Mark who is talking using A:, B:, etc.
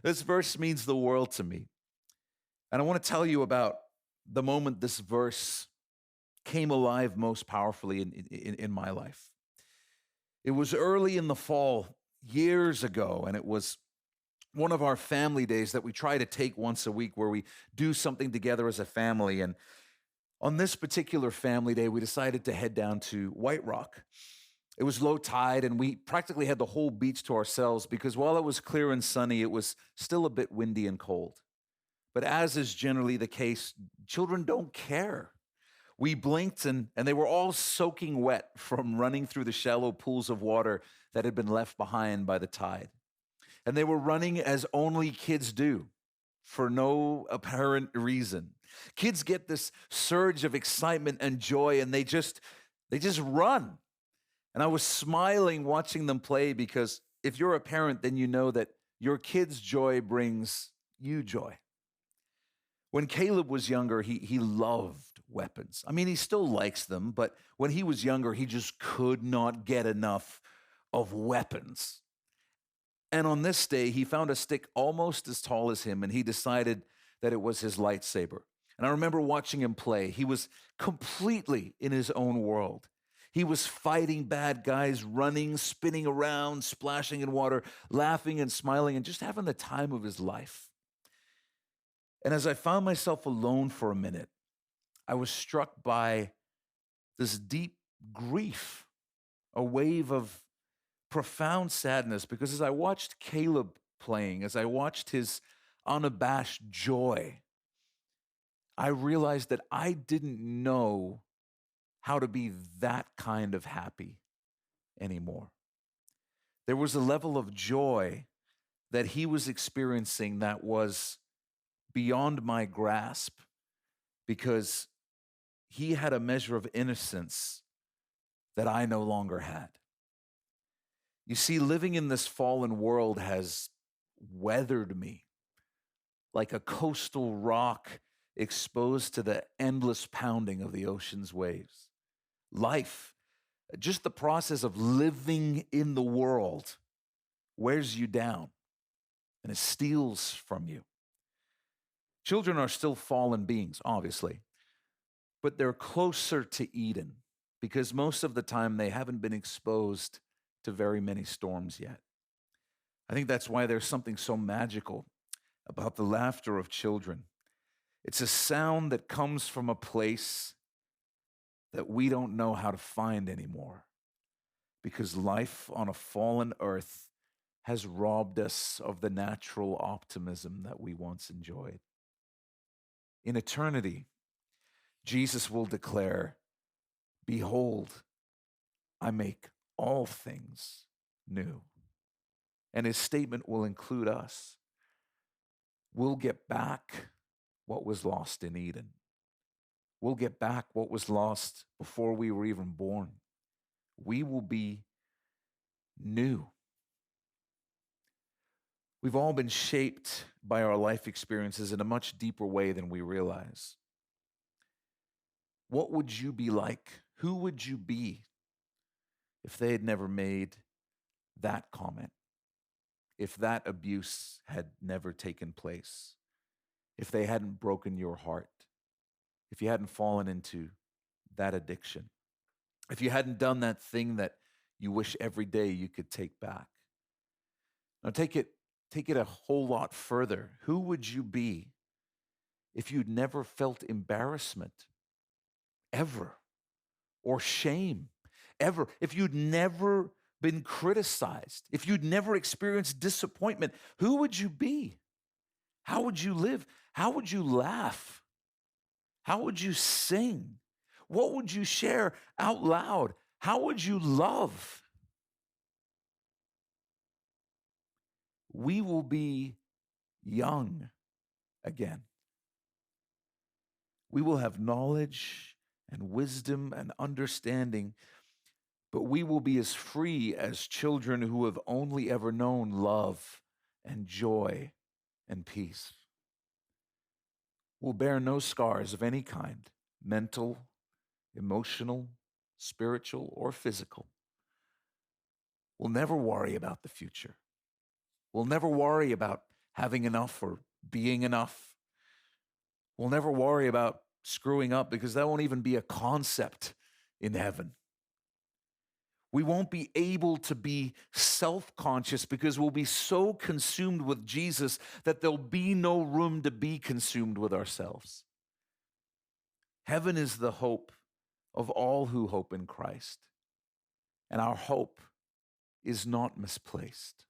A: This verse means the world to me. And I want to tell you about the moment this verse came alive most powerfully in my life. It was early in the fall, years ago, and it was one of our family days that we try to take once a week where we do something together as a family. And on this particular family day, we decided to head down to White Rock. It was low tide, and we practically had the whole beach to ourselves because while it was clear and sunny, it was still a bit windy and cold. But as is generally the case, children don't care. We blinked, and they were all soaking wet from running through the shallow pools of water that had been left behind by the tide. And they were running as only kids do for no apparent reason. Kids get this surge of excitement and joy, and they just run. And I was smiling watching them play because if you're a parent, then you know that your kid's joy brings you joy. When Caleb was younger, he loved weapons. I mean, he still likes them, but when he was younger, he just could not get enough of weapons. And on this day, he found a stick almost as tall as him, and he decided that it was his lightsaber. And I remember watching him play. He was completely in his own world. He was fighting bad guys, running, spinning around, splashing in water, laughing and smiling, and just having the time of his life. And as I found myself alone for a minute, I was struck by this deep grief, a wave of profound sadness, because as I watched Caleb playing, as I watched his unabashed joy, I realized that I didn't know how to be that kind of happy anymore. There was a level of joy that he was experiencing that was beyond my grasp because he had a measure of innocence that I no longer had. You see, living in this fallen world has weathered me like a coastal rock exposed to the endless pounding of the ocean's waves. Life, just the process of living in the world, wears you down and it steals from you. Children are still fallen beings, obviously, but they're closer to Eden because most of the time they haven't been exposed to very many storms yet. I think that's why there's something so magical about the laughter of children. It's a sound that comes from a place that we don't know how to find anymore because life on a fallen earth has robbed us of the natural optimism that we once enjoyed. In eternity, Jesus will declare, "Behold, I make all things new." And his statement will include us. We'll get back what was lost in Eden. We'll get back what was lost before we were even born. We will be new. We've all been shaped by our life experiences in a much deeper way than we realize. What would you be like? Who would you be if they had never made that comment? If that abuse had never taken place? If they hadn't broken your heart? If you hadn't fallen into that addiction? If you hadn't done that thing that you wish every day you could take back? Now take it a whole lot further. Who would you be if you'd never felt embarrassment ever or shame ever? If you'd never been criticized, if you'd never experienced disappointment, who would you be? How would you live? How would you laugh? How would you sing? What would you share out loud? How would you love? We will be young again. We will have knowledge and wisdom and understanding, but we will be as free as children who have only ever known love and joy and peace. We'll bear no scars of any kind, mental, emotional, spiritual, or physical. We'll never worry about the future. We'll never worry about having enough or being enough. We'll never worry about screwing up because that won't even be a concept in heaven. We won't be able to be self-conscious because we'll be so consumed with Jesus that there'll be no room to be consumed with ourselves. Heaven is the hope of all who hope in Christ. And our hope is not misplaced.